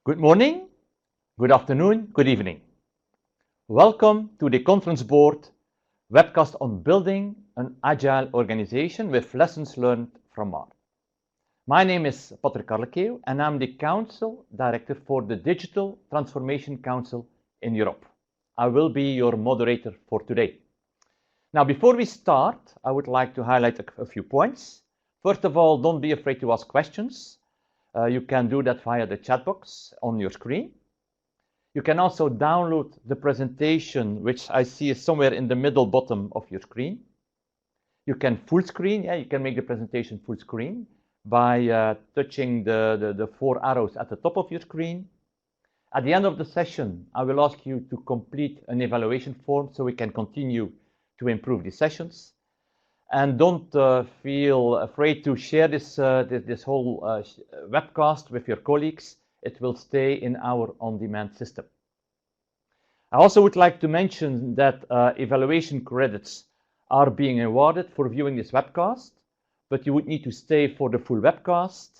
Good morning, good afternoon, good evening. Welcome to the Conference Board webcast on building an agile organization with lessons learned from MAR. My name is Patrick Karlekeeuw and I'm the Council Director for the Digital Transformation Council in Europe. I will be your moderator for today. Now, before we start, I would like to highlight a few points. First of all, don't be afraid to ask questions. You can do that via the chat box on your screen. You can also download the presentation, which I see is somewhere in the middle bottom of your screen. You can full screen, you can make the presentation full screen by touching the four arrows at the top of your screen. At the end of the session, I will ask you to complete an evaluation form so we can continue to improve the sessions. And don't feel afraid to share this whole webcast with your colleagues. It will stay in our on-demand system. I also would like to mention that evaluation credits are being awarded for viewing this webcast, but you would need to stay for the full webcast,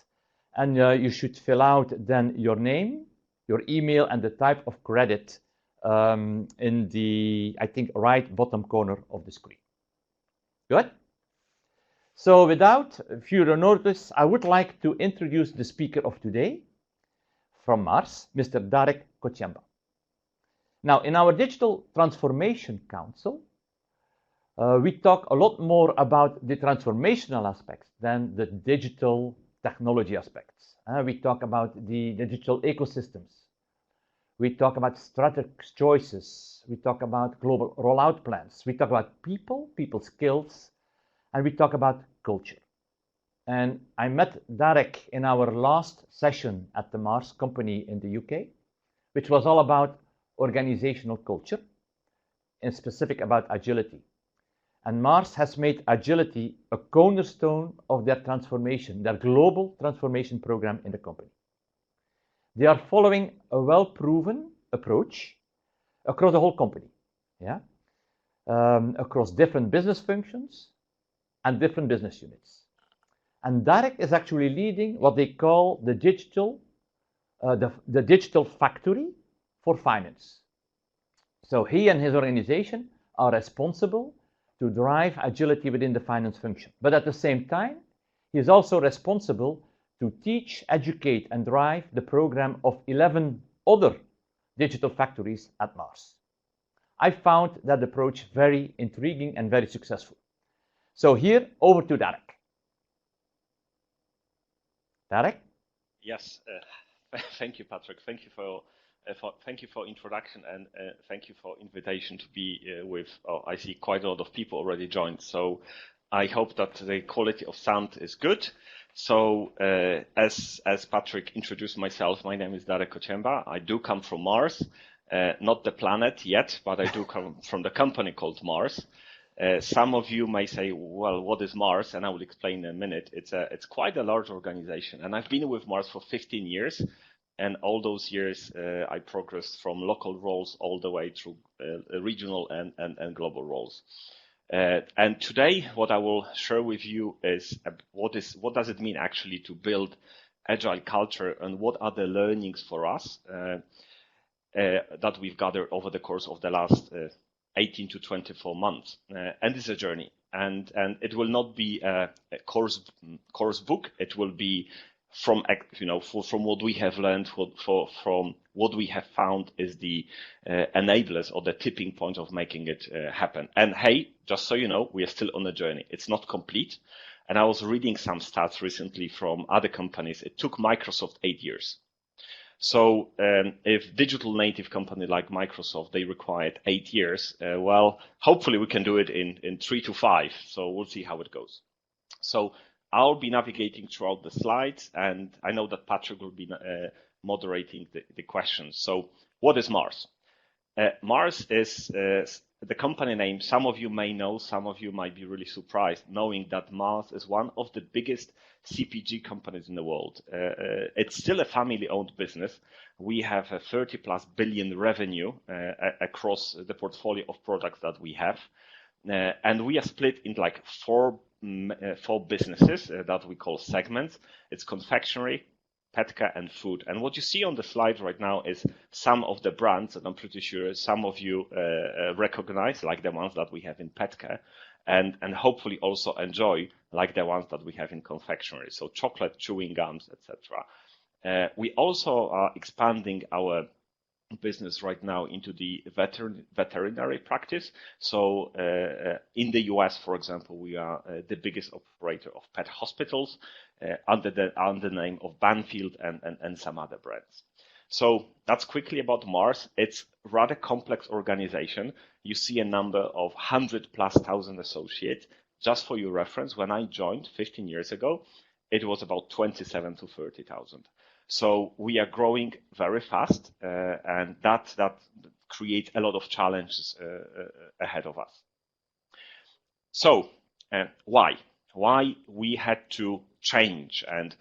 and you should fill out then your name, your email, and the type of credit in the, I think, right bottom corner of the screen. Good? So without further notice, I would like to introduce the speaker of today from Mars, Mr. Darek Kochemba. Now, in our Digital Transformation Council, we talk a lot more about the transformational aspects than the digital technology aspects. We talk about the digital ecosystems. We talk about strategic choices. We talk about global rollout plans. We talk about people skills, and we talk about culture. And I met Darek in our last session at the Mars company in the UK, which was all about organizational culture, and specific about agility. And Mars has made agility a cornerstone of their transformation, their global transformation program in the company. They are following a well-proven approach across the whole company, across different business functions and different business units. And Darek is actually leading what they call the digital factory for finance. So he and his organization are responsible to drive agility within the finance function. But at the same time, he is also responsible to teach, educate, and drive the program of 11 other digital factories at Mars. I found that approach very intriguing and very successful. So here, over to Darek. Darek? Yes, thank you, Patrick. Thank you for introduction, and thank you for invitation to be with. I see quite a lot of people already joined, so I hope that the quality of sound is good. So as Patrick introduced myself, my name is Darek Kochemba. I do come from Mars, not the planet yet, but I do come from the company called Mars. Some of you may say, well, what is Mars? And I will explain in a minute. It's quite a large organization, and I've been with Mars for 15 years. And all those years, I progressed from local roles all the way through regional and global roles. And today, what I will share with you is what does it mean actually to build agile culture, and what are the learnings for us that we've gathered over the course of the last 18 to 24 months. And it's a journey, and it will not be a course book. It will be from what we have learned, from what we have found is the enablers or the tipping point of making it happen. And hey, just so you know, we are still on a journey. It's not complete. And I was reading some stats recently from other companies. It took Microsoft 8 years. So if digital native company like Microsoft, they required 8 years, well, hopefully we can do it in 3 to 5. So we'll see how it goes. So I'll be navigating throughout the slides, and I know that Patrick will be moderating the questions. So what is Mars? Mars is the company name. Some of you may know, some of you might be really surprised knowing that Mars is one of the biggest CPG companies in the world. It's still a family-owned business. We have a 30+ billion revenue across the portfolio of products that we have. And we are split into like four businesses that we call segments. It's confectionery, pet care and food. And what you see on the slide right now is some of the brands that I'm pretty sure some of you recognize, like the ones that we have in pet care, and hopefully also enjoy, like the ones that we have in confectionery, so chocolate, chewing gums, etc. We also are expanding our business right now into the veterinary practice. So in the US, for example, we are the biggest operator of pet hospitals under the name of Banfield and some other brands. So that's quickly about Mars. It's a rather complex organization. You see a number of 100,000+ associates. Just for your reference, when I joined 15 years ago, it was about 27 to 30,000. So we are growing very fast, and that creates a lot of challenges ahead of us. So why we had to change and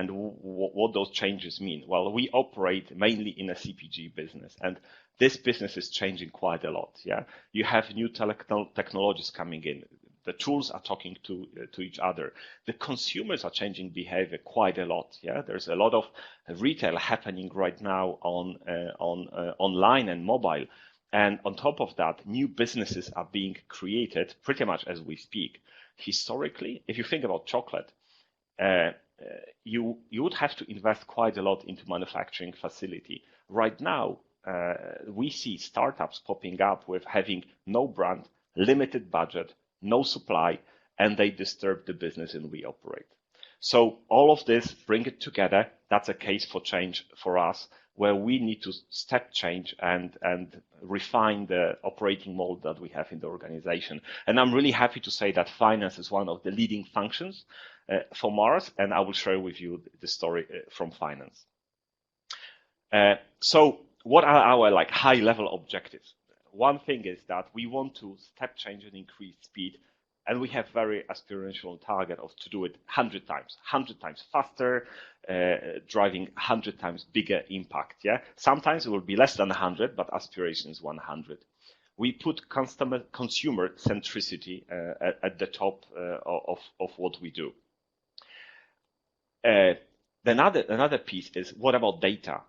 what those changes mean? Well, we operate mainly in a CPG business, and this business is changing quite a lot. Yeah, you have new technologies coming in. The tools are talking to each other. The consumers are changing behavior quite a lot. Yeah, there's a lot of retail happening right now on online and mobile, and on top of that, new businesses are being created pretty much as we speak. Historically, if you think about chocolate, you would have to invest quite a lot into manufacturing facility. Right now, we see startups popping up with having no brand, limited budget, no supply, and they disturb the business and we operate. So all of this, bring it together. That's a case for change for us, where we need to step change and refine the operating model that we have in the organization. And I'm really happy to say that finance is one of the leading functions for Mars, and I will share with you the story from finance. So what are our high-level objectives? One thing is that we want to step change and increase speed, and we have very aspirational target of to do it 100 times faster, driving 100 times bigger impact. Yeah, sometimes it will be less than 100, but aspiration is 100. We put consumer centricity at the top of what we do. Another piece is, what about data?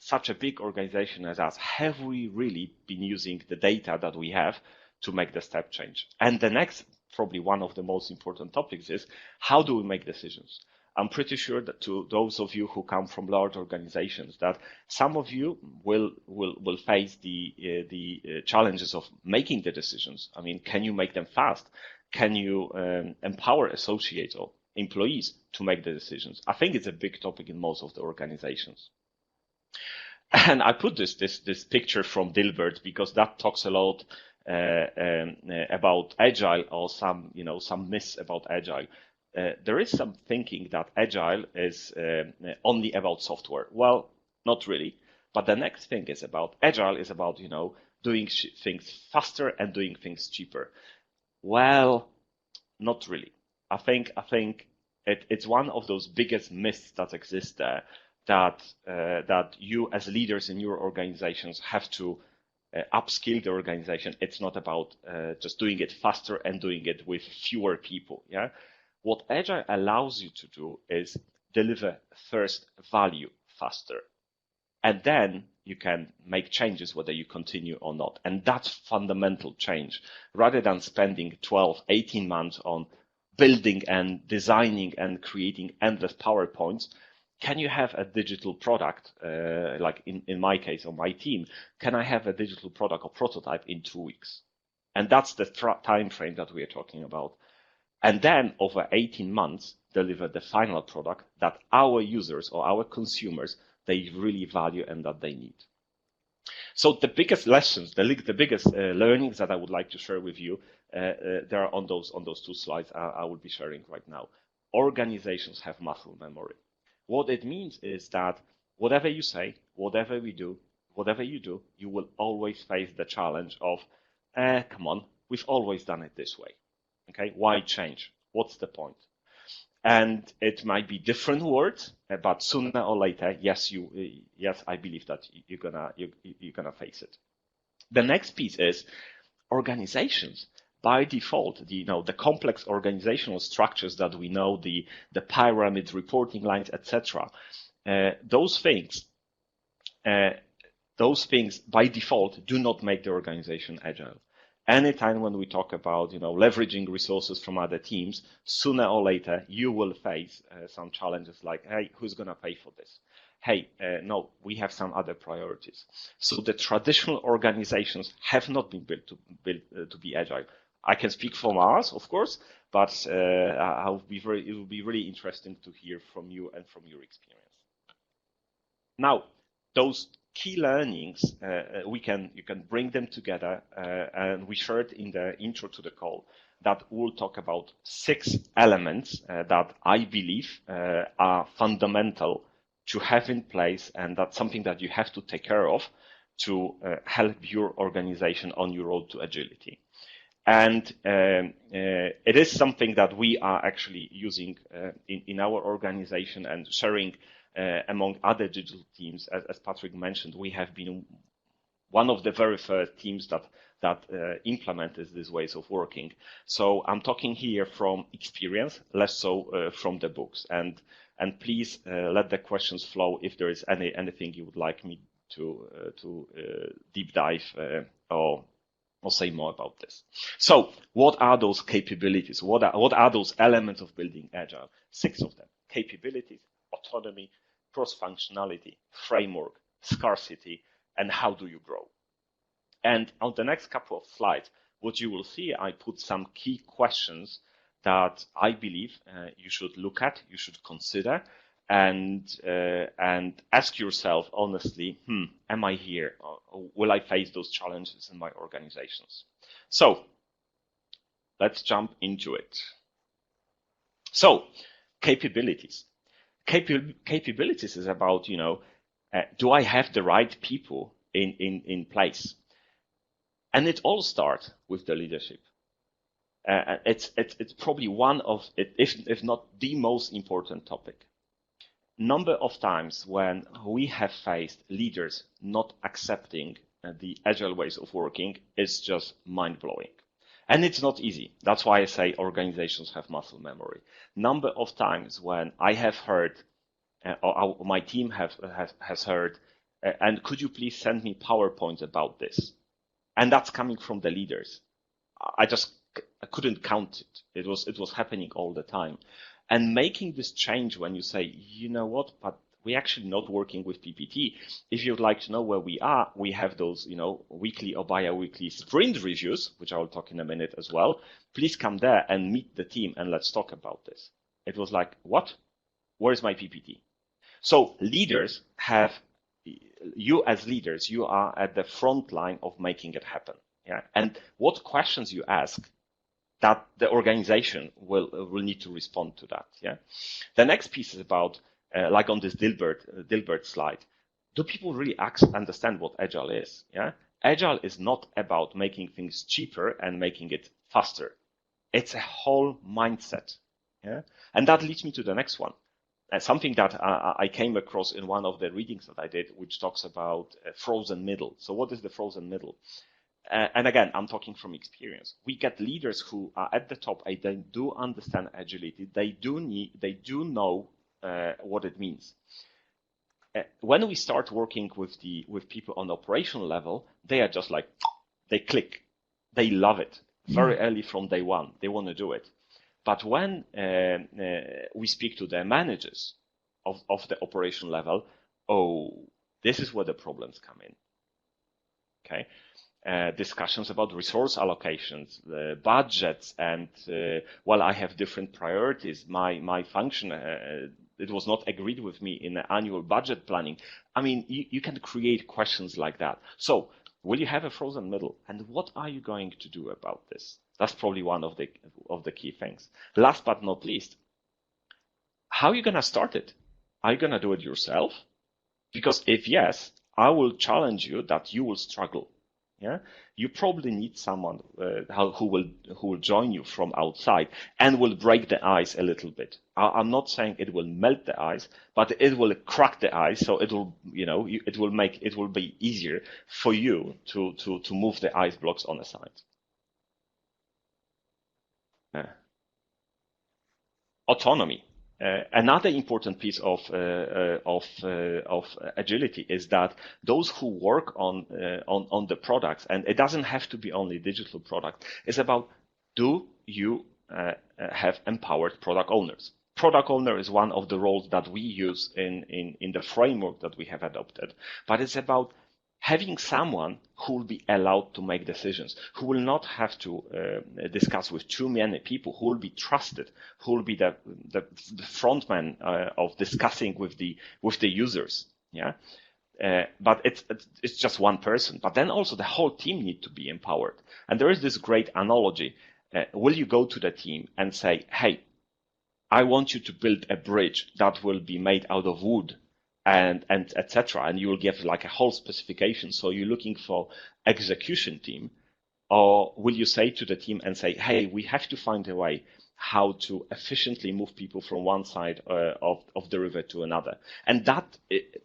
Such a big organization as us, have we really been using the data that we have to make the step change? And the next, probably one of the most important topics, is how do we make decisions? I'm pretty sure that to those of you who come from large organizations, that some of you will face the challenges of making the decisions. I mean, can you make them fast? Can you empower associates or employees to make the decisions? I think it's a big topic in most of the organizations. And I put this picture from Dilbert because that talks a lot about Agile, or some myths about Agile. There is some thinking that Agile is only about software. Well, not really. But the next thing is about Agile is about doing things faster and doing things cheaper. Well, not really. I think it's one of those biggest myths that exist there. That you as leaders in your organizations have to upskill the organization. It's not about just doing it faster and doing it with fewer people. Yeah, what Agile allows you to do is deliver first value faster, and then you can make changes whether you continue or not. And that's fundamental change. Rather than spending 12, 18 months on building and designing and creating endless PowerPoints, can you have a digital product, like in my case, on my team, can I have a digital product or prototype in 2 weeks? And that's the time frame that we are talking about. And then over 18 months, deliver the final product that our users or our consumers, they really value and that they need. So the biggest lessons, the biggest learnings that I would like to share with you, there are on those 2 slides I will be sharing right now. Organizations have muscle memory. What it means is that whatever you say, whatever we do, whatever you do, you will always face the challenge of, come on, we've always done it this way. Okay, why change? What's the point? And it might be different words, but sooner or later, yes, I believe that you're gonna face it. The next piece is organizations. by default, the complex organizational structures that we know, the pyramid, reporting lines, etc. Those things by default do not make the organization agile. Anytime when we talk about leveraging resources from other teams, sooner or later you will face some challenges like, hey, who's going to pay for this? Hey, no, we have some other priorities. So the traditional organizations have not been built to be agile. I can speak from ours, of course, but it will be really interesting to hear from you and from your experience. Now, those key learnings, you can bring them together, and we shared in the intro to the call that we'll talk about 6 elements that I believe are fundamental to have in place, and that's something that you have to take care of to help your organization on your road to agility. And it is something that we are actually using in our organization and sharing among other digital teams. As Patrick mentioned, we have been one of the very first teams that implemented these ways of working. So I'm talking here from experience, less so from the books. And please let the questions flow if there is anything you would like me to deep dive or say more about this. So what are those capabilities? What are those elements of building Agile? 6 of them: capabilities, autonomy, cross-functionality, framework, scarcity, and how do you grow? And on the next couple of slides, what you will see, I put some key questions that I believe you should look at, you should consider, and ask yourself honestly, am I here? Or will I face those challenges in my organizations? So let's jump into it. So capabilities. Capabilities is about, do I have the right people in place? And it all starts with the leadership. It's probably one of, if not the most important topic. Number of times when we have faced leaders not accepting the agile ways of working is just mind-blowing. And it's not easy. That's why I say organizations have muscle memory. Number of times when I have heard, or my team has heard, and could you please send me PowerPoint about this? And that's coming from the leaders. I couldn't count it. It was happening all the time. And making this change when you say, you know what, but we're actually not working with PPT. If you'd like to know where we are, we have those, weekly or bi-weekly sprint reviews, which I will talk in a minute as well. Please come there and meet the team and let's talk about this. It was like, what? Where's my PPT? So leaders you as leaders, you are at the front line of making it happen. Yeah. And what questions you ask, that the organization will need to respond to that. Yeah. The next piece is about, like on this Dilbert slide, do people really understand what Agile is? Yeah. Agile is not about making things cheaper and making it faster. It's a whole mindset. Yeah. And that leads me to the next one. Something that I came across in one of the readings that I did, which talks about a frozen middle. So what is the frozen middle? And again, I'm talking from experience. We get leaders who are at the top, and they do understand agility. They do know what it means. When we start working with people on the operational level, they are just like, they click. They love it very early from day one. They want to do it. But when we speak to their managers of the operational level, this is where the problems come in. Okay. Discussions about resource allocations, budgets, and I have different priorities. My function, it was not agreed with me in the annual budget planning. I mean, you can create questions like that. So will you have a frozen middle? And what are you going to do about this? That's probably one of the key things. Last but not least, how are you going to start it? Are you going to do it yourself? Because if yes, I will challenge you that you will struggle. Yeah, you probably need someone who will join you from outside and will break the ice a little bit. I'm not saying it will melt the ice, but it will crack the ice, so it will, it will be easier for you to move the ice blocks on the side. autonomy. Another important piece of agility is that those who work on the products, and it doesn't have to be only digital product, is about, do you have empowered product owners? Product owner is one of the roles that we use in the framework that we have adopted, but it's about having someone who will be allowed to make decisions, who will not have to discuss with too many people, who will be trusted, who will be the frontman of discussing with the users. Yeah, but it's just one person. But then also the whole team need to be empowered. And there is this great analogy. Will you go to the team and say, "Hey, I want you to build a bridge that will be made out of wood," and etc., and you will give like a whole specification, so you're looking for execution team? Or will you say to the team and say, "Hey, we have to find a way how to efficiently move people from one side of the river to another?" And that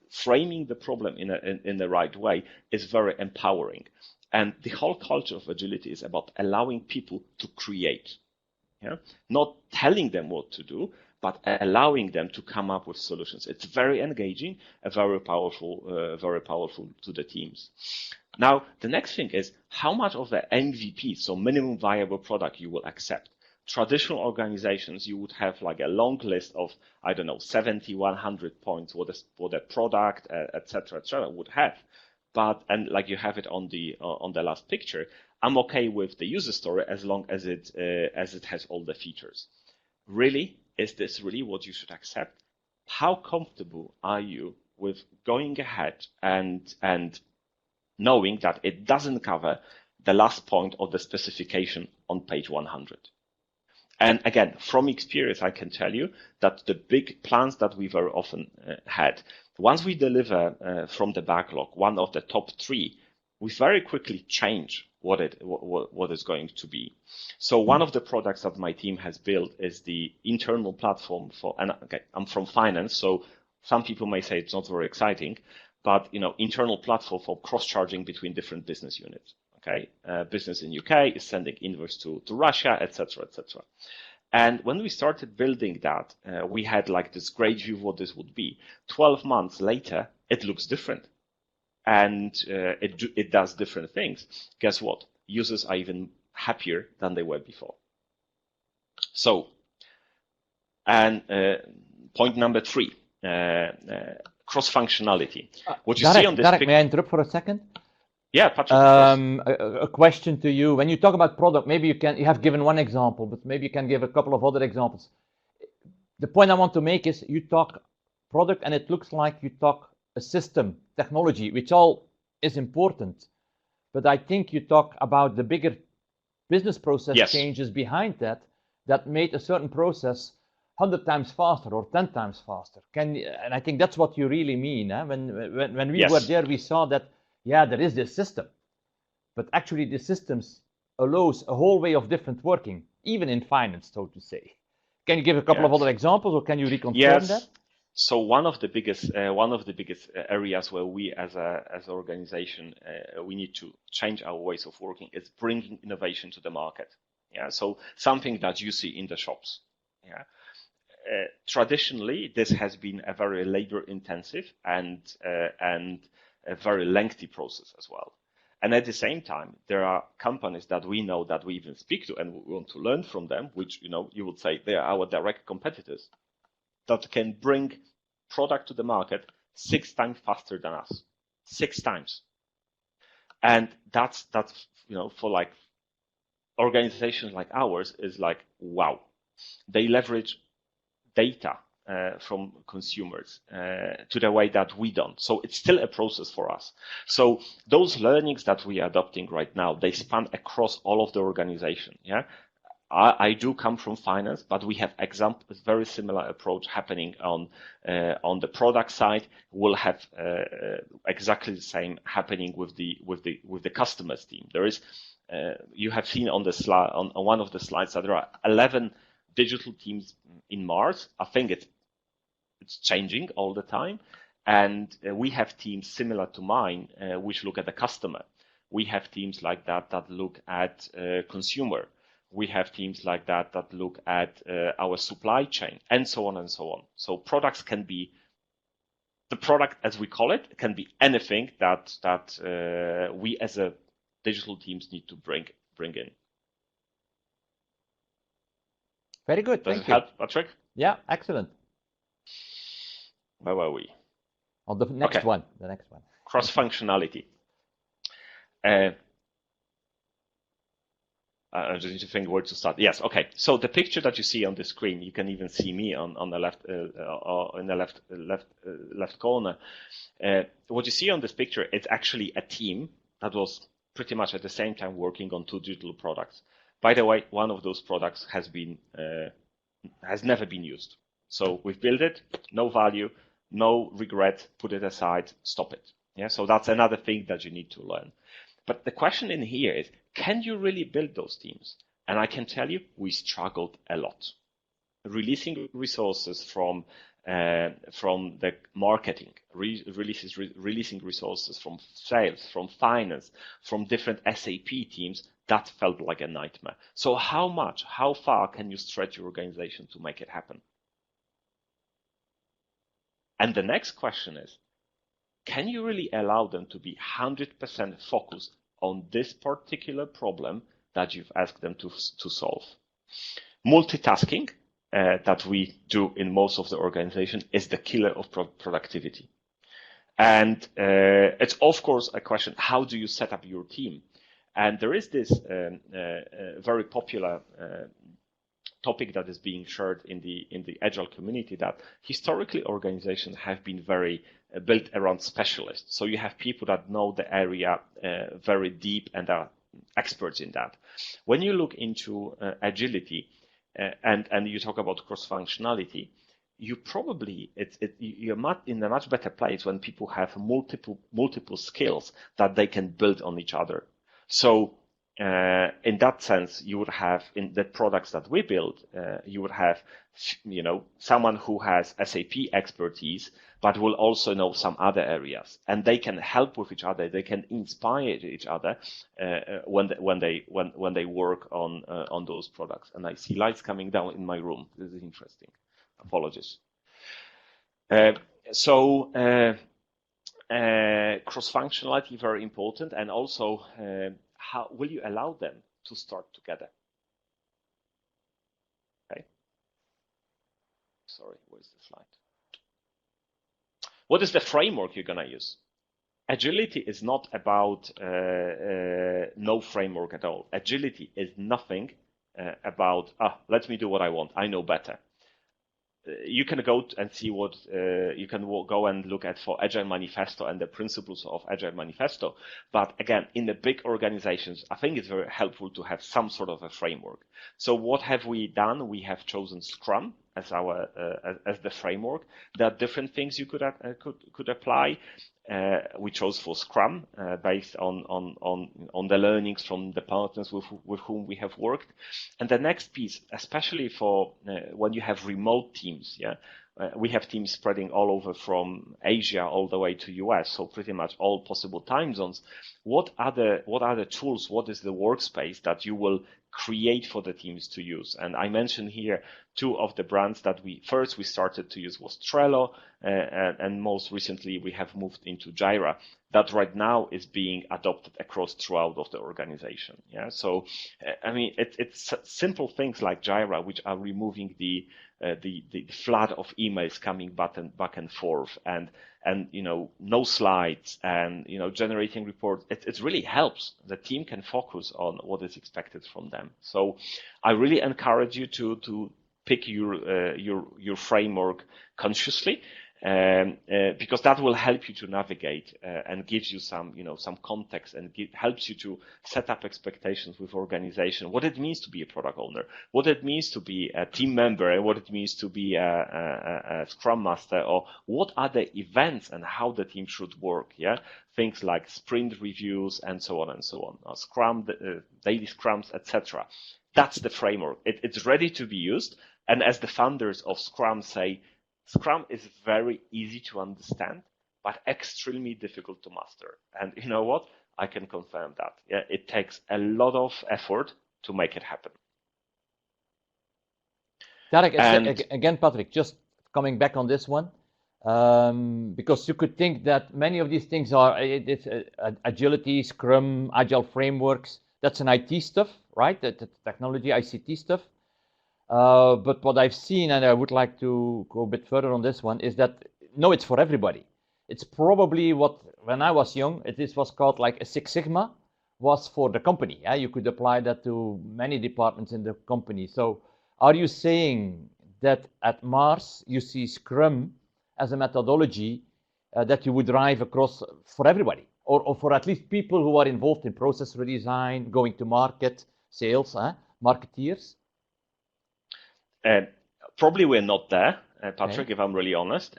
framing the problem in the right way is very empowering. And the whole culture of agility is about allowing people to create, not telling them what to do, but allowing them to come up with solutions. It's very engaging and very powerful to the teams. Now, the next thing is how much of the MVP, so minimum viable product, you will accept. Traditional organizations, you would have like a long list of, 70, 100 points, what the product, etc., would have. And like you have it on the last picture, I'm okay with the user story as long as it has all the features. Really, is this really what you should accept? How comfortable are you with going ahead and knowing that it doesn't cover the last point of the specification on page 100? And again, from experience, I can tell you that the big plans that we very often had, once we deliver from the backlog, one of the top 3, we very quickly change what is going to be. So one of the products that my team has built is the internal platform for, and okay, I'm from finance, so some people may say it's not very exciting, but internal platform for cross-charging between different business units. Okay, business in UK is sending invoice to Russia, etc., etc. And when we started building that, we had like this great view of what this would be. 12 months later, it looks different. And it does different things. Guess what? Users are even happier than they were before. So, and point number 3, cross-functionality. What you see on this Derek, may I interrupt for a second? Yeah, Patrick. A question to you. When you talk about product, maybe you have given one example, but maybe you can give a couple of other examples. The point I want to make is you talk product and it looks like you talk a system, technology, which all is important. But I think you talk about the bigger business process changes behind that made a certain process 100 times faster or 10 times faster. And I think that's what you really mean. When we were there, we saw that, there is this system, but actually the systems allows a whole way of different working, even in finance, so to say. Can you give a couple of other examples, or can you reconfirm that? So one of the biggest areas where we as an organization we need to change our ways of working is bringing innovation to the market. So something that you see in the shops. Traditionally, this has been a very labor-intensive and a very lengthy process as well. And at the same time, there are companies that we know that we even speak to and we want to learn from them, which you would say they are our direct competitors, that can bring product to the market 6 times faster than us. 6 times. And that's for like organizations like ours is like, wow. They leverage data from consumers to the way that we don't. So it's still a process for us. So those learnings that we are adopting right now, they span across all of the organization. I do come from finance, but we have examples, very similar approach happening on the product side. We'll have exactly the same happening with the customers team. There is you have seen on the slide on one of the slides that there are 11 digital teams in Mars. I think it's changing all the time, and we have teams similar to mine which look at the customer. We have teams like that look at consumer. We have teams like that that look at our supply chain, and so on and so on. So products can be, the product as we call it, can be anything that we as a digital teams need to bring in. Very good. Does Thank it you. help, Patrick? Yeah, excellent. Where were we? On the next Okay. one. The next one. Cross-functionality. I just need to think where to start. Yes, okay. So the picture that you see on the screen, you can even see me on the left, in the left corner. What you see on this picture, it's actually a team that was pretty much at the same time working on 2 digital products. By the way, one of those products has never been used. So we've built it, no value, no regret, put it aside, stop it. Yeah, so that's another thing that you need to learn. But the question in here is, can you really build those teams? And I can tell you, we struggled a lot. Releasing resources from the marketing, releasing resources from sales, from finance, from different SAP teams, that felt like a nightmare. So how far can you stretch your organization to make it happen? And the next question is, can you really allow them to be 100% focused on this particular problem that you've asked them to solve? Multitasking that we do in most of the organization is the killer of productivity. And it's of course a question, how do you set up your team? And there is this very popular topic that is being shared in the Agile community, that historically organizations have been very built around specialists. So you have people that know the area very deep and are experts in that. When you look into agility and you talk about cross-functionality, you're in a much better place when people have multiple skills that they can build on each other. So in that sense, you would have in the products that we build, you would have, someone who has SAP expertise, but will also know some other areas, and they can help with each other. They can inspire each other when they work on those products. And I see lights coming down in my room. This is interesting. Apologies. Cross-functionality, very important, and also how will you allow them to start together? Okay. Sorry, where's the slide? What is the framework you're going to use? Agility is not about no framework at all. Agility is nothing about, let me do what I want. I know better. You can go and see what you can go and look at for Agile Manifesto and the principles of Agile Manifesto. But again, in the big organizations, I think it's very helpful to have some sort of a framework. So what have we done? We have chosen Scrum as our as the framework. There are different things you could apply. We chose for Scrum based on the learnings from the partners with whom we have worked. And the next piece, especially for when you have remote teams, we have teams spreading all over from Asia all the way to US, so pretty much all possible time zones. What are the tools? What is the workspace that you will create for the teams to use? And I mentioned here 2 of the brands that we started to use was Trello, and most recently we have moved into Jira, that right now is being adopted throughout of the organization. So I mean, it's simple things like Jira, which are removing the flood of emails coming back and forth, and no slides, and generating reports. It really helps. The team can focus on what is expected from them. So I really encourage you to pick your framework consciously, because that will help you to navigate and gives you some context, and helps you to set up expectations with organization, what it means to be a product owner, what it means to be a team member, and what it means to be a Scrum Master, or what are the events and how the team should work. Things like sprint reviews and so on and so on, Scrum, daily Scrums, etc. That's the framework. It's ready to be used. And as the founders of Scrum say, Scrum is very easy to understand, but extremely difficult to master. And you know what? I can confirm that. It takes a lot of effort to make it happen. Tarek, And again, Patrick, just coming back on this one, because you could think that many of these things are it's agility, Scrum, Agile frameworks. That's an IT stuff, right? The technology, ICT stuff. But what I've seen, and I would like to go a bit further on this one, is that no, it's for everybody. It's probably what when I was young, this was called like a Six Sigma, was for the company. Yeah, you could apply that to many departments in the company. So, are you saying that at Mars you see Scrum as a methodology that you would drive across for everybody, or for at least people who are involved in process redesign, going to market, sales, marketeers? Probably we're not there, Patrick, Okay. if I'm really honest.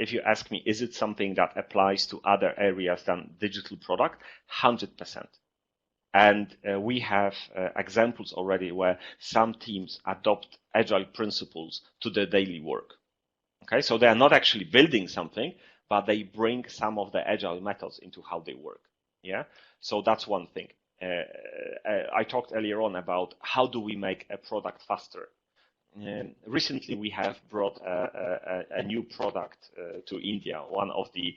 If you ask me, is it something that applies to other areas than digital product? 100%. And we have examples already where some teams adopt agile principles to their daily work. Okay, so they are not actually building something, but they bring some of the agile methods into how they work. Yeah, so that's one thing. I talked earlier on about how do we make a product faster. Recently, we have brought a new product to India. One of the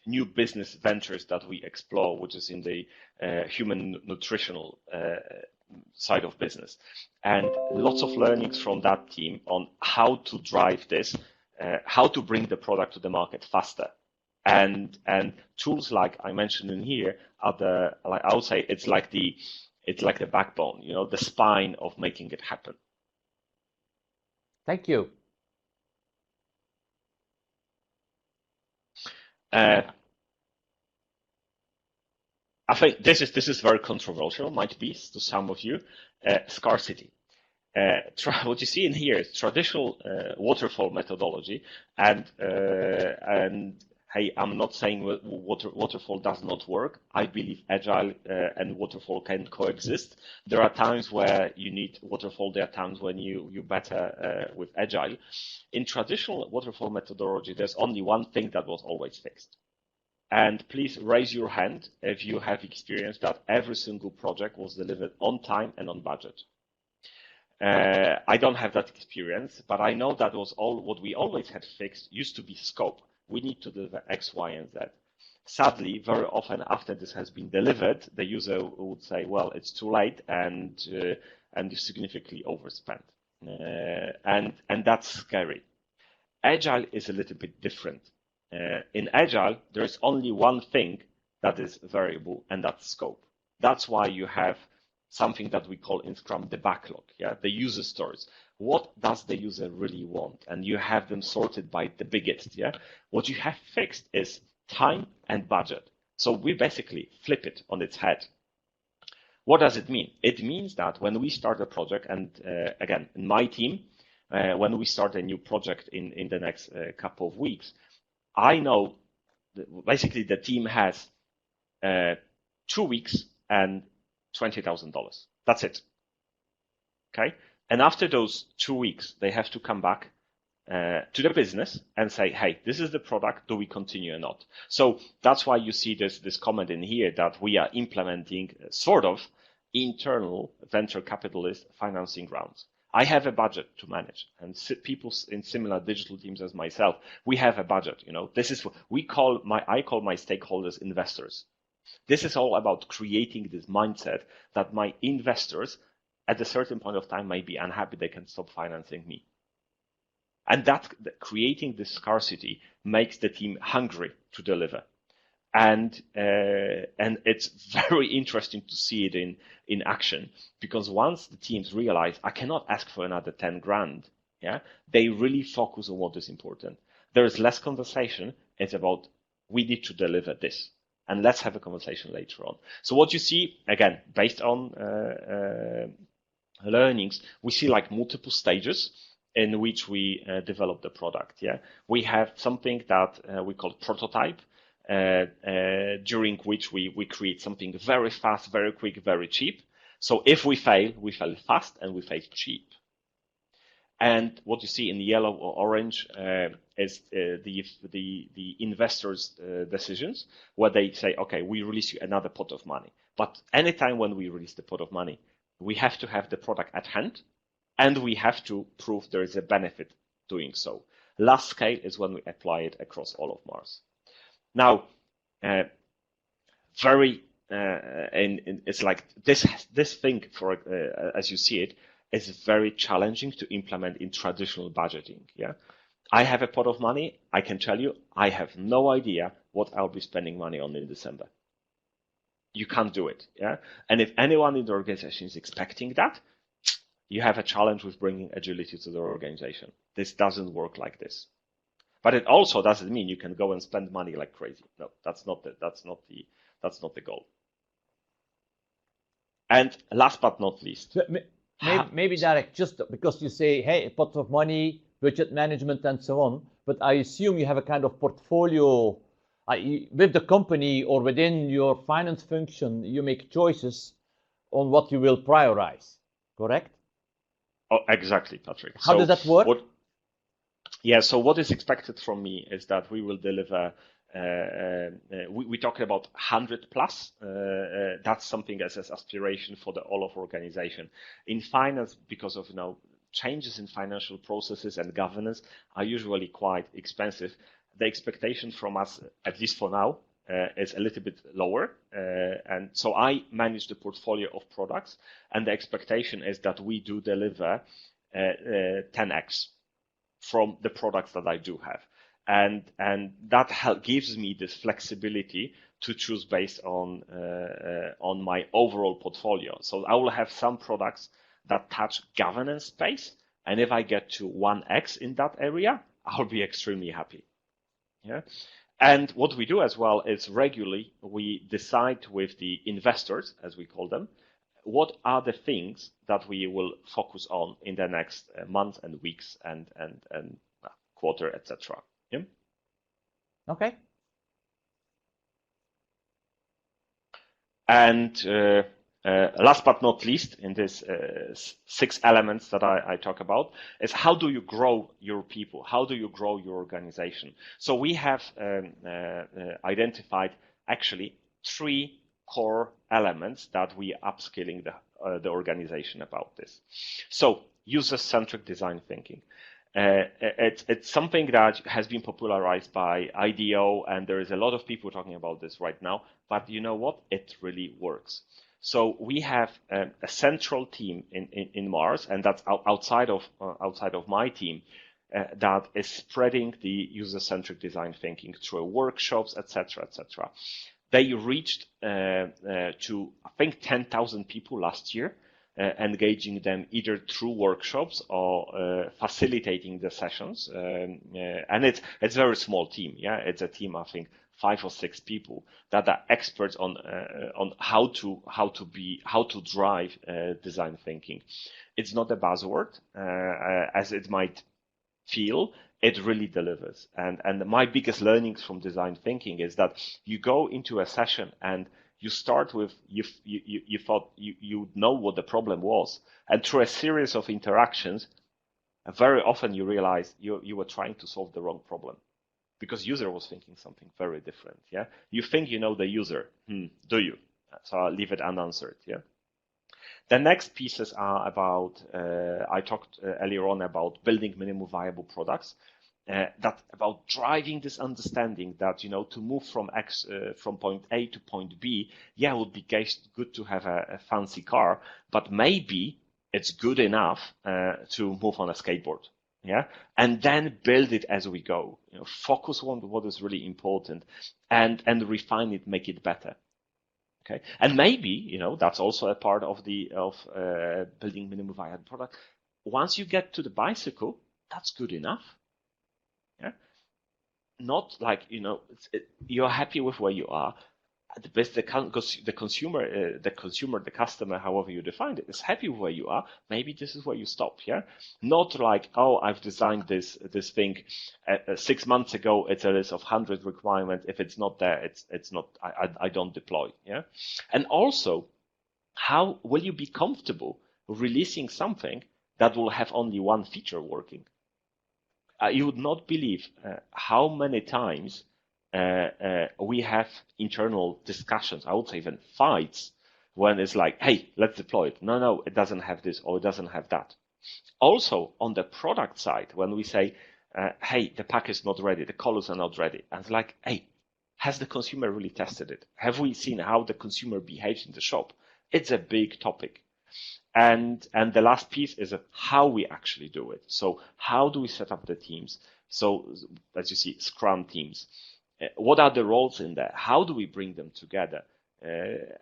new business ventures that we explore, which is in the human nutritional side of business, and lots of learnings from that team on how to drive this, how to bring the product to the market faster. And tools like I mentioned in here are I would say it's like the backbone, the spine of making it happen. Thank you. I think this is very controversial, might be to some of you. Scarcity. What you see in here is traditional waterfall methodology, and hey, I'm not saying waterfall does not work. I believe agile and waterfall can coexist. There are times where you need waterfall. There are times when you better with agile. In traditional waterfall methodology, there's only one thing that was always fixed. And please raise your hand if you have experienced that every single project was delivered on time and on budget. I don't have that experience, but I know that was all what we always had fixed used to be scope. We need to deliver X, Y, and Z. Sadly, very often after this has been delivered, the user would say, well, it's too late, and you significantly overspent. And that's scary. Agile is a little bit different. In Agile, there is only one thing that is variable, and that's scope. That's why you have something that we call in Scrum the backlog, the user stories. What does the user really want? And you have them sorted by the biggest. What you have fixed is time and budget. So we basically flip it on its head. What does it mean? It means that when we start a project, and again, in my team, when we start a new project in the next couple of weeks, I know that basically the team has 2 weeks and $20,000. That's it. Okay. And after those 2 weeks, they have to come back to the business and say, hey, this is the product. Do we continue or not? So that's why you see this comment in here that we are implementing sort of internal venture capitalist financing rounds. I have a budget to manage, and people in similar digital teams as myself, we have a budget. This is what I call my stakeholders investors. This is all about creating this mindset that my investors at a certain point of time might be unhappy they can stop financing me. And that creating this scarcity makes the team hungry to deliver. And it's very interesting to see it in action, because once the teams realize I cannot ask for another 10 grand, they really focus on what is important. There is less conversation. It's about we need to deliver this, and let's have a conversation later on. So what you see, again, based on learnings, we see like multiple stages in which we develop the product. We have something that we call prototype, during which we create something very fast, very quick, very cheap. So if we fail fast and we fail cheap. And what you see in the yellow or orange is the investors' decisions, where they say, okay, we release you another pot of money. But anytime when we release the pot of money, we have to have the product at hand, and we have to prove there is a benefit doing so. Last scale is when we apply it across all of Mars. Now, it's like this thing, for as you see it, is very challenging to implement in traditional budgeting. Yeah, I have a pot of money. I can tell you, I have no idea what I'll be spending money on in December. You can't do it. Yeah, and if anyone in the organization is expecting that, you have a challenge with bringing agility to the organization. This doesn't work like this. But it also doesn't mean you can go and spend money like crazy. No, that's not the goal. And last but not least, maybe Derek, just because you say, hey, a pot of money, budget management, and so on, but I assume you have a kind of portfolio with the company or within your finance function. You make choices on what you will prioritize, correct? Oh, exactly, Patrick. How does that work? So what is expected from me is that we will deliver. We talk about 100 plus. That's something as aspiration for the all of organization. In finance, because of changes in financial processes and governance are usually quite expensive. The expectation from us, at least for now, is a little bit lower. And so I manage the portfolio of products, and the expectation is that we do deliver 10x from the products that I do have. And that gives me this flexibility to choose based on my overall portfolio. So I will have some products that touch governance space, and if I get to 1x in that area, I'll be extremely happy. Yeah. And what we do as well is regularly we decide with the investors, as we call them, what are the things that we will focus on in the next month and weeks and quarter, etc. Yeah. Okay. And last but not least, in this 6 elements that I talk about, is how do you grow your people? How do you grow your organization? So we have identified actually 3 core elements that we are upskilling the organization about this. So user-centric design thinking. It's something that has been popularized by IDEO, and there is a lot of people talking about this right now, but you know what? It really works. So we have a central team in Mars, and that's outside of my team, that is spreading the user-centric design thinking through workshops, etc., etc. They reached to, I think, 10,000 people last year, engaging them either through workshops or facilitating the sessions. And it's a very small team. Yeah, it's a team, I think, 5 or 6 people that are experts on how to drive design thinking. It's not a buzzword as it might feel. It really delivers. And my biggest learnings from design thinking is that you go into a session and you start with you thought you know what the problem was, and through a series of interactions, very often you realize you were trying to solve the wrong problem, because user was thinking something very different. Yeah, you think you know the user, do you? So I'll leave it unanswered. Yeah. The next pieces are about I talked earlier on about building minimum viable products. That about driving this understanding that to move from from point A to point B, it would be good to have a fancy car, but maybe it's good enough to move on a skateboard. Yeah, and then build it as we go. Focus on what is really important, and refine it, make it better. Okay, and maybe that's also a part of building minimum viable product. Once you get to the bicycle, that's good enough. Yeah, not like you're happy with where you are. The best the consumer, the customer, however you define it, is happy with where you are. Maybe this is where you stop. Yeah, not like, oh, I've designed this thing 6 months ago. It's a list of 100 requirements. If it's not there, it's not. I don't deploy. Yeah, and also, how will you be comfortable releasing something that will have only one feature working? You would not believe how many times we have internal discussions, I would say even fights, when it's like, hey, let's deploy it. No, it doesn't have this or it doesn't have that. Also, on the product side, when we say, hey, the pack is not ready, the colors are not ready, and it's like, hey, has the consumer really tested it? Have we seen how the consumer behaves in the shop? It's a big topic. And the last piece is how we actually do it. So how do we set up the teams? So as you see, Scrum teams. What are the roles in there? How do we bring them together?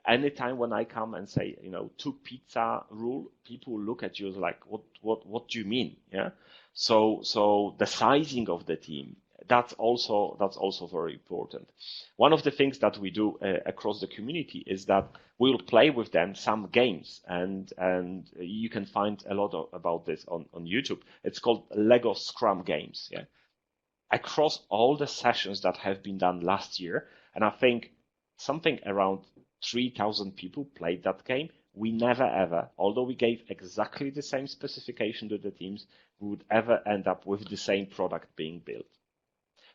Anytime when I come and say, two pizza rule, people look at you like, what do you mean? Yeah. So the sizing of the team, that's also very important. One of the things that we do across the community is that we'll play with them some games, and you can find a lot about this on YouTube. It's called Lego Scrum games. Yeah. Across all the sessions that have been done last year, and I think something around 3,000 people played that game. We never ever, although we gave exactly the same specification to the teams, we would ever end up with the same product being built.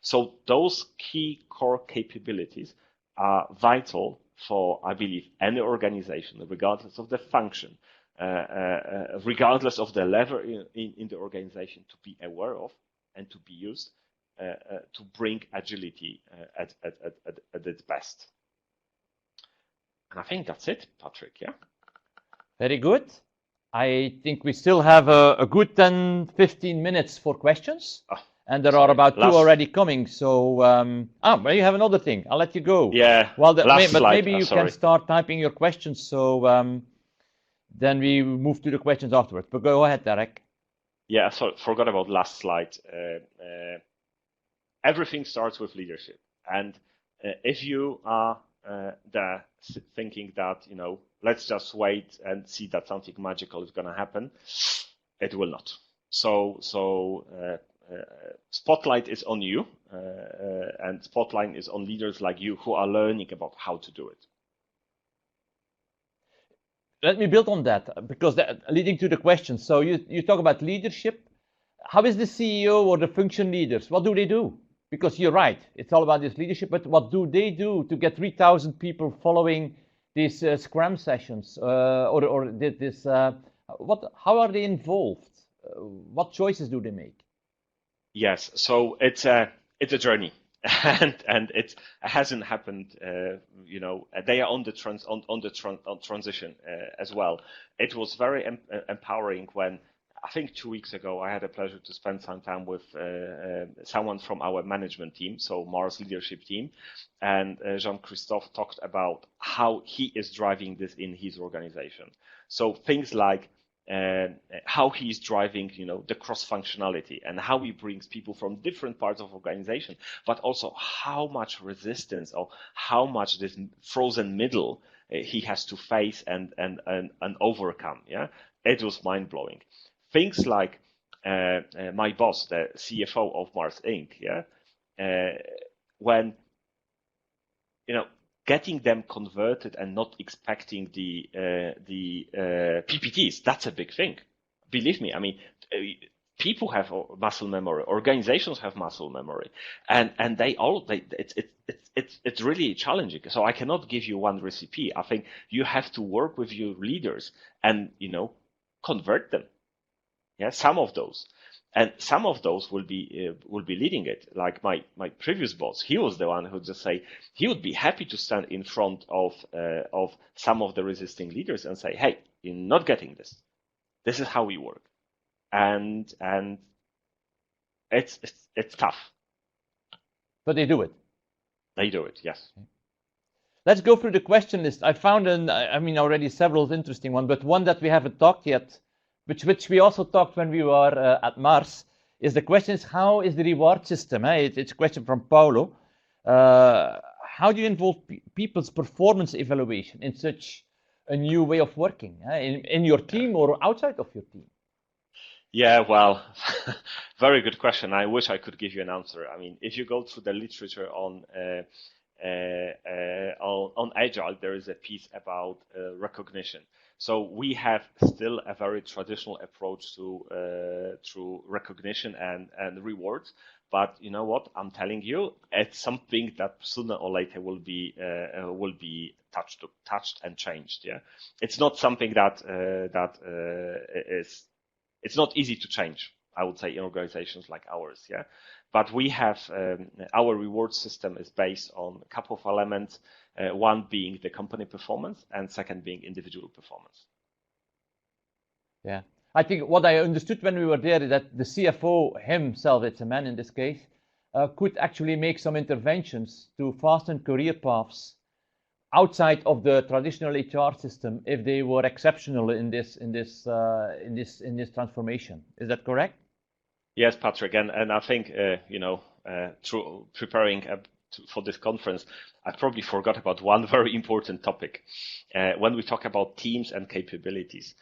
So those key core capabilities are vital for, I believe, any organization, regardless of the function, regardless of the level in the organization, to be aware of and to be used to bring agility at its best. And I think that's it, Patrick, yeah? Very good. I think we still have a good 10, 15 minutes for questions. And there are about two already coming. So, well, you have another thing. I'll let you go. Yeah, but maybe you can start typing your questions. So then we move to the questions afterwards. But go ahead, Derek. Yeah, so forgot about last slide. Everything starts with leadership. And if you are there thinking that, let's just wait and see that something magical is going to happen, it will not. So spotlight is on you, and spotlight is on leaders like you who are learning about how to do it. Let me build on that, because leading to the question. So you talk about leadership. How is the CEO or the function leaders? What do they do? Because you're right, it's all about this leadership, but what do they do to get 3,000 people following these Scrum sessions, or this? How are they involved? What choices do they make? Yes, so it's a journey, and it hasn't happened. They are on the transition as well. It was very empowering when, I think 2 weeks ago, I had the pleasure to spend some time with someone from our management team, so Mars leadership team, and Jean-Christophe talked about how he is driving this in his organization. So things like how he's driving, the cross-functionality, and how he brings people from different parts of organization, but also how much resistance or how much this frozen middle he has to face and overcome. Yeah, it was mind-blowing. Things like my boss, the CFO of Mars Inc. Yeah, when getting them converted and not expecting the PPTs, that's a big thing. Believe me, I mean, people have muscle memory, organizations have muscle memory, and it's really challenging. So I cannot give you one recipe. I think you have to work with your leaders and convert them. Yeah, some of those. And some of those will be leading it. Like my previous boss, he was the one who just say he would be happy to stand in front of some of the resisting leaders and say, "Hey, you're not getting this. This is how we work," and it's tough. But they do it. They do it, yes. Let's go through the question list. I found already several interesting ones, but one that we haven't talked yet, which we also talked when we were at Mars, is the question is, how is the reward system? It's a question from Paulo. How do you involve people's performance evaluation in such a new way of working, in your team or outside of your team? Yeah, well, very good question. I wish I could give you an answer. I mean, if you go through the literature on Agile, there is a piece about recognition. So we have still a very traditional approach to recognition and rewards. But you know what? I'm telling you, it's something that sooner or later will be touched and changed. Yeah, it's not something that it's not easy to change, I would say, in organizations like ours. Yeah, but we have our reward system is based on a couple of elements. One being the company performance, and second being individual performance. Yeah, I think what I understood when we were there is that the CFO himself, it's a man in this case, could actually make some interventions to fasten career paths outside of the traditional HR system if they were exceptional in this transformation. Is that correct? Yes, Patrick, and I think through preparing for this conference, I probably forgot about one very important topic. When we talk about teams and capabilities,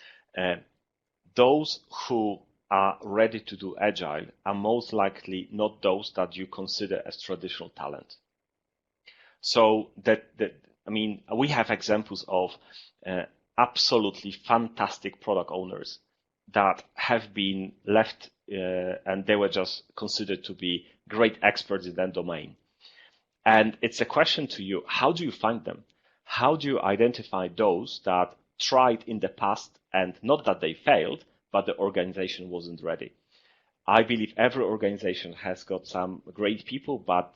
those who are ready to do Agile are most likely not those that you consider as traditional talent. So we have examples of absolutely fantastic product owners that have been left and they were just considered to be great experts in that domain. And it's a question to you, how do you find them? How do you identify those that tried in the past and not that they failed, but the organization wasn't ready? I believe every organization has got some great people, but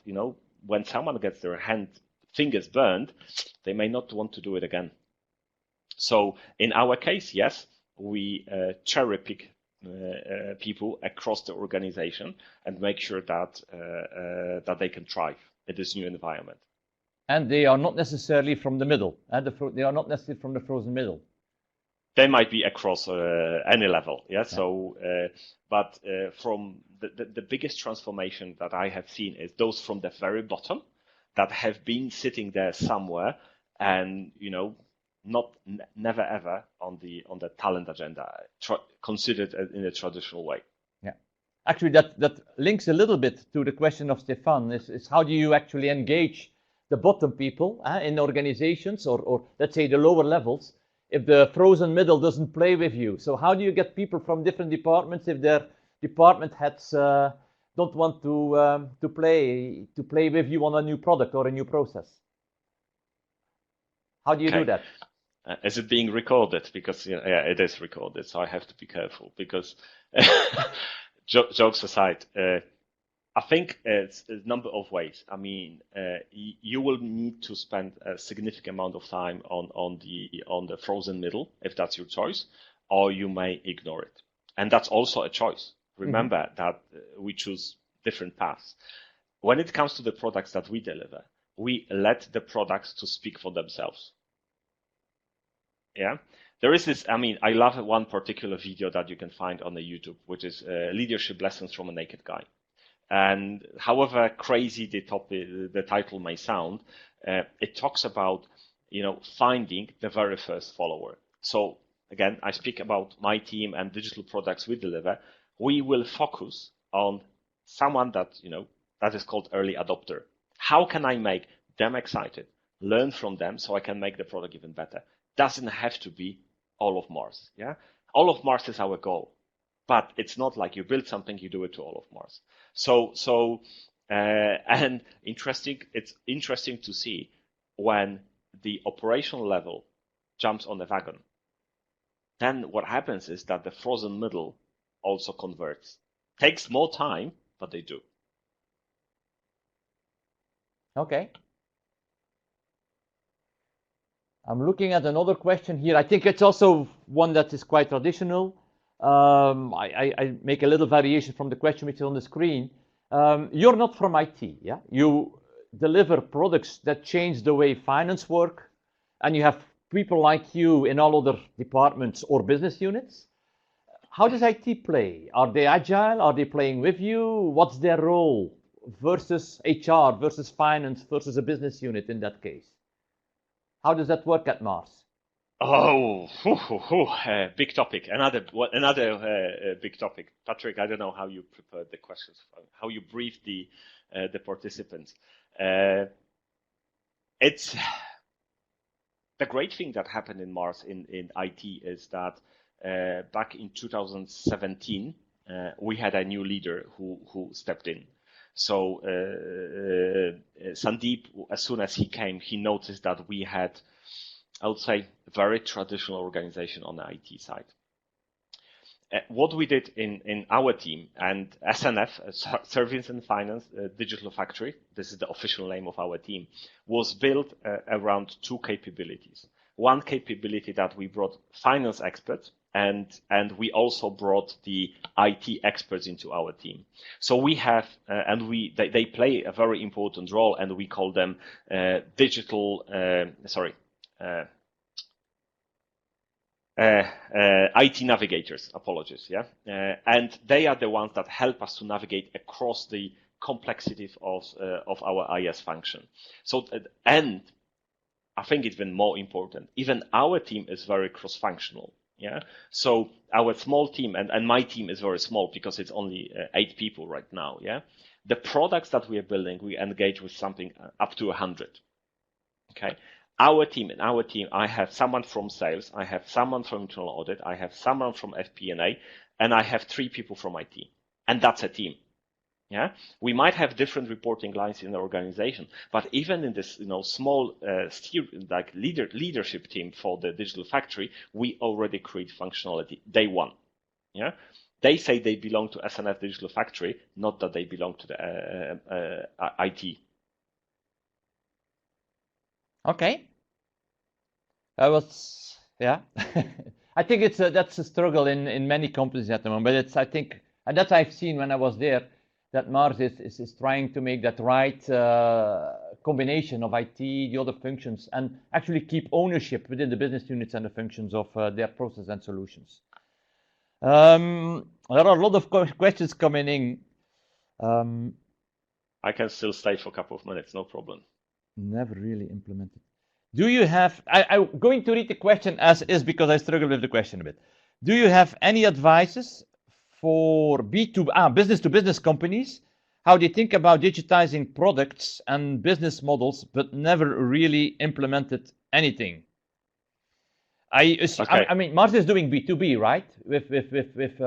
when someone gets their fingers burned, they may not want to do it again. So in our case, yes, we cherry pick people across the organization and make sure that they can thrive in this new environment. And they are not necessarily from the middle. They are not necessarily from the frozen middle. They might be across any level, yeah. But from the biggest transformation that I have seen is those from the very bottom that have been sitting there somewhere and never ever on the talent agenda considered in a traditional way. Yeah, actually that links a little bit to the question of Stefan, is how do you actually engage the bottom people in organizations or let's say the lower levels if the frozen middle doesn't play with you? So how do you get people from different departments if their department heads don't want to play with you on a new product or a new process? How do you do that? Is it being recorded? Because it is recorded, so I have to be careful. Because jokes aside, I think it's a number of ways. I mean, you will need to spend a significant amount of time on the frozen middle, if that's your choice, or you may ignore it, and that's also a choice. Remember that we choose different paths. When it comes to the products that we deliver, we let the products to speak for themselves. Yeah, there is this. I mean, I love one particular video that you can find on the YouTube, which is leadership lessons from a naked guy. And however crazy the title may sound, it talks about finding the very first follower. So again, I speak about my team and digital products we deliver. We will focus on someone that that is called early adopter. How can I make them excited, learn from them, so I can make the product even better? Doesn't have to be all of Mars. Yeah, all of Mars is our goal, but it's not like you build something, you do it to all of Mars. And it's interesting to see when the operational level jumps on the wagon. Then what happens is that the frozen middle also converts. Takes more time, but they do. Okay. I'm looking at another question here. I think it's also one that is quite traditional. I make a little variation from the question which is on the screen. You're not from IT, yeah? You deliver products that change the way finance work, and you have people like you in all other departments or business units. How does IT play? Are they agile? Are they playing with you? What's their role versus HR, versus finance, versus a business unit in that case? How does that work at Mars? Oh, big topic. Another big topic. Patrick, I don't know how you prepared the questions, how you briefed the participants. It's the great thing that happened in Mars in IT is that back in 2017 we had a new leader who stepped in. So Sandeep, as soon as he came, he noticed that we had, I would say, a very traditional organization on the IT side. What we did in our team, and SNF, Service and Finance Digital Factory, this is the official name of our team, was built around two capabilities. One capability that we brought finance experts, and we also brought the IT experts into our team. So we have, they play a very important role, and we call them IT navigators, apologies, yeah? And they are the ones that help us to navigate across the complexities of our IS function. So, and I think it's even more important, even our team is very cross-functional, yeah? So our small team, and my team is very small because it's only 8 people right now, yeah? The products that we are building, we engage with something up to 100, okay? Our team, I have someone from sales, I have someone from internal audit, I have someone from FP&A, and I have 3 people from IT. And that's a team. Yeah, we might have different reporting lines in the organization, but even in this, small leadership team for the digital factory, we already create functionality day one. Yeah, they say they belong to SNF Digital Factory, not that they belong to the IT. Okay. Yeah. I think that's a struggle in many companies at the moment. But it's, I think, and that I've seen when I was there, that Mars is trying to make that right combination of IT, the other functions, and actually keep ownership within the business units and the functions of their process and solutions. There are a lot of questions coming in. I can still stay for a couple of minutes, no problem. Never really implemented. Do you have, I'm going to read the question as is because I struggle with the question a bit. Do you have any advices for business to business companies, how they think about digitizing products and business models, but never really implemented anything? I mean, Mars is doing B2B, right? With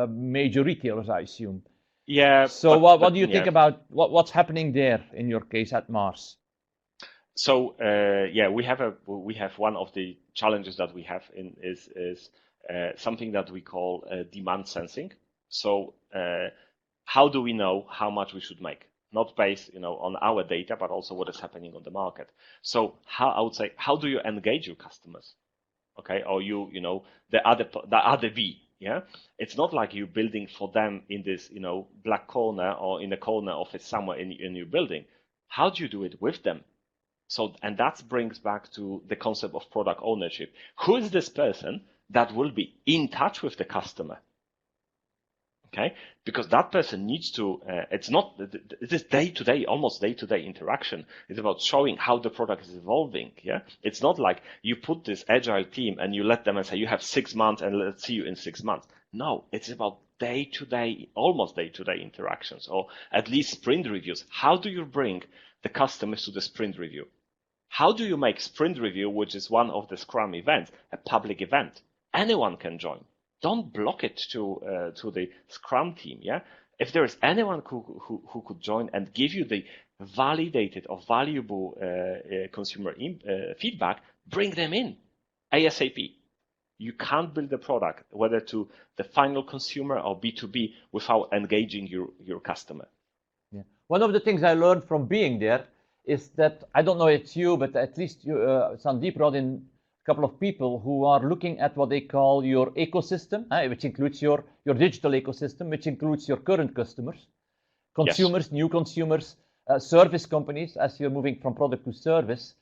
major retailers, I assume. Yeah. So what do you think about what's happening there in your case at Mars? So we have one of the challenges that we have is something that we call demand sensing. So how do we know how much we should make? Not based, on our data, but also what is happening on the market. So how do you engage your customers? Okay, or the other V. Yeah, it's not like you're building for them in this, black corner or in a corner office somewhere in your building. How do you do it with them? So, and that brings back to the concept of product ownership. Who is this person that will be in touch with the customer? Okay, because that person needs to, it's not, this day-to-day, almost day-to-day interaction. It's about showing how the product is evolving. Yeah, it's not like you put this agile team and you let them and say, you have 6 months and let's see you in 6 months. No, it's about day-to-day, almost day-to-day interactions, or at least sprint reviews. How do you bring the customers to the sprint review? How do you make sprint review, which is one of the Scrum events, a public event? Anyone can join. Don't block it to the Scrum team. Yeah, if there is anyone who could join and give you the validated or valuable consumer feedback, bring them in ASAP. You can't build a product, whether to the final consumer or B2B, without engaging your customer. Yeah. One of the things I learned from being there is that, I don't know it's you, but at least you, Sandeep brought in a couple of people who are looking at what they call your ecosystem, which includes your digital ecosystem, which includes your current customers, consumers, yes, new consumers, service companies, as you're moving from product to service.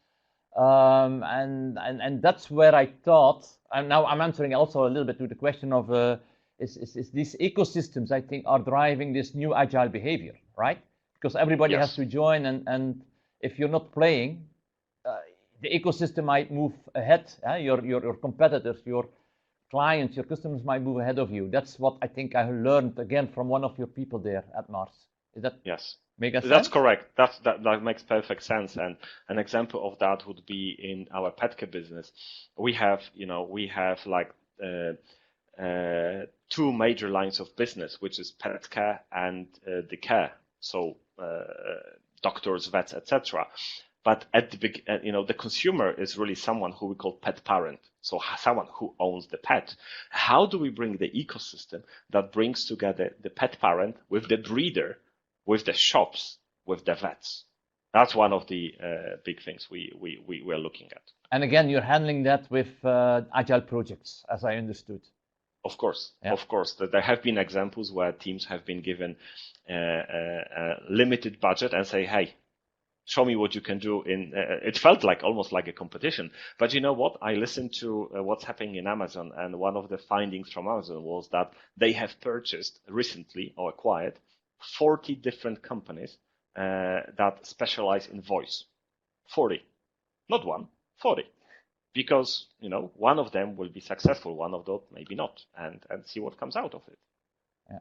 And that's where I thought, and now I'm answering also a little bit to the question of, is these ecosystems, I think, are driving this new agile behavior, right? Because everybody has to join, and if you're not playing, the ecosystem might move ahead. Your competitors, your clients, your customers might move ahead of you. That's what I think I learned again from one of your people there at Mars. Is that make sense? That's correct. That makes perfect sense. And an example of that would be in our pet care business. We have like 2 major lines of business, which is pet care and the care. so doctors, vets, etc. But at the the consumer is really someone who we call pet parent, so someone who owns the pet. How do we bring the ecosystem that brings together the pet parent with the breeder, with the shops, with the vets? That's one of the big things we're looking at. And again, you're handling that with agile projects, as I understood. Of course, yeah. Of course. There have been examples where teams have been given a limited budget and say, hey, show me what you can do in, it felt like almost like a competition. But you know what? I listened to what's happening in Amazon, and one of the findings from Amazon was that they have purchased recently or acquired 40 different companies that specialize in voice. 40, not one, 40. Because, one of them will be successful, one of those maybe not, and see what comes out of it. Yeah.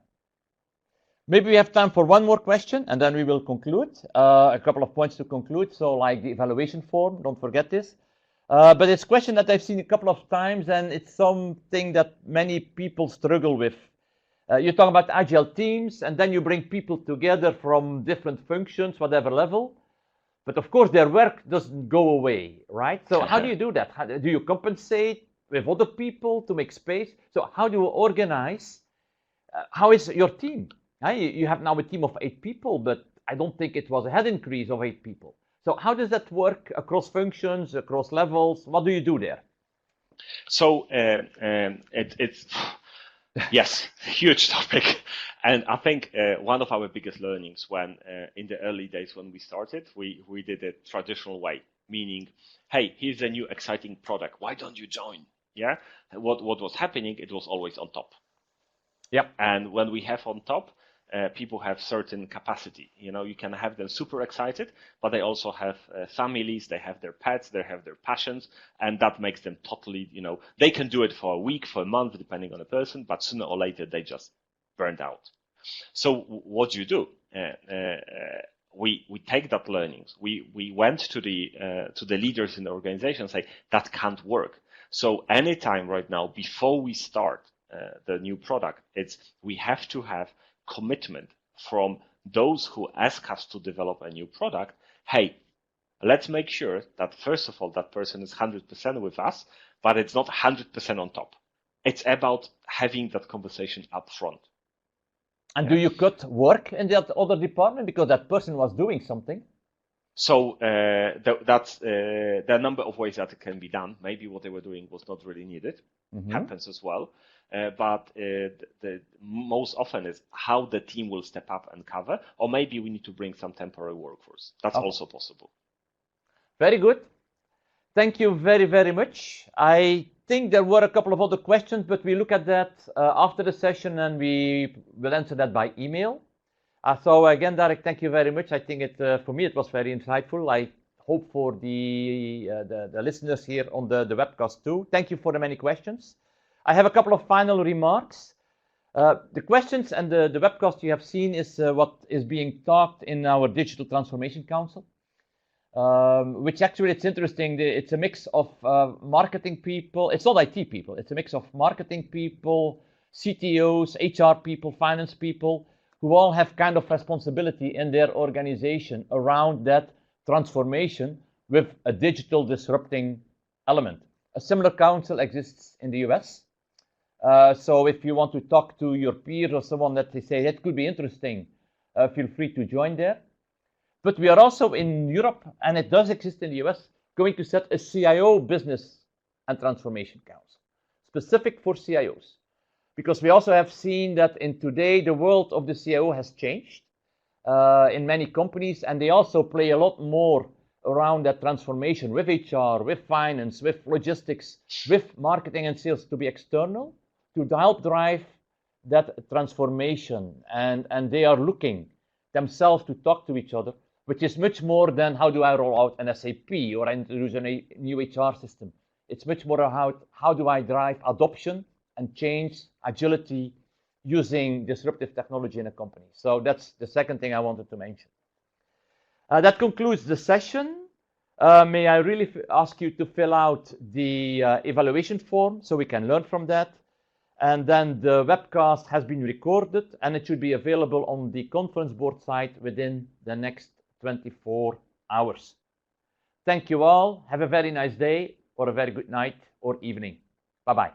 Maybe we have time for one more question, and then we will conclude. A couple of points to conclude. So like the evaluation form, don't forget this. But it's a question that I've seen a couple of times, and it's something that many people struggle with. You talk about Agile Teams, and then you bring people together from different functions, whatever level. But of course, their work doesn't go away, right? So how do you do that? Do you compensate with other people to make space? So how do you organize? How is your team? You have now a team of 8 people, but I don't think it was a head increase of 8 people. So how does that work across functions, across levels? What do you do there? So it's yes, huge topic. And I think one of our biggest learnings when in the early days when we started, we did it traditional way, meaning, hey, here's a new exciting product. Why don't you join? Yeah. What was happening? It was always on top. Yep. And when we have on top, people have certain capacity. You can have them super excited, but they also have families, they have their pets, they have their passions, and that makes them totally, they can do it for a week, for a month, depending on the person, but sooner or later they just burned out. So what do you do? We take that learnings. We went to the leaders in the organization and say that can't work. So anytime right now before we start the new product, we have to have commitment from those who ask us to develop a new product. Hey, let's make sure that first of all that person is 100% with us, but it's not 100% on top. It's about having that conversation up front. And do you cut work in that other department because that person was doing something? So that's there are a number of ways that it can be done. Maybe what they were doing was not really needed. Happens as well. But the most often is how the team will step up and cover, or maybe we need to bring some temporary workforce. That's also possible. Very good. Thank you very, very much. I think there were a couple of other questions, but we look at that after the session and we will answer that by email. So again, Derek, thank you very much. I think for me it was very insightful. I hope for the listeners here on the webcast too. Thank you for the many questions. I have a couple of final remarks. The questions and the webcast you have seen is what is being talked in our Digital Transformation Council, which actually it's interesting. It's a mix of marketing people. It's not IT people. It's a mix of marketing people, CTOs, HR people, finance people, who all have kind of responsibility in their organization around that transformation with a digital disrupting element. A similar council exists in the US. So if you want to talk to your peers or someone that they say that could be interesting, feel free to join there. But we are also in Europe, and it does exist in the US, going to set a CIO Business and Transformation Council, specific for CIOs. Because we also have seen that in today, the world of the CIO has changed in many companies, and they also play a lot more around that transformation with HR, with finance, with logistics, with marketing and sales to be external, to help drive that transformation. And they are looking themselves to talk to each other, which is much more than how do I roll out an SAP or introduce a new HR system. It's much more about how do I drive adoption and change, agility, using disruptive technology in a company. So that's the second thing I wanted to mention. That concludes the session. May I really ask you to fill out the evaluation form so we can learn from that. And then the webcast has been recorded and it should be available on the conference board site within the next 24 hours. Thank you all. Have a very nice day or a very good night or evening. Bye-bye.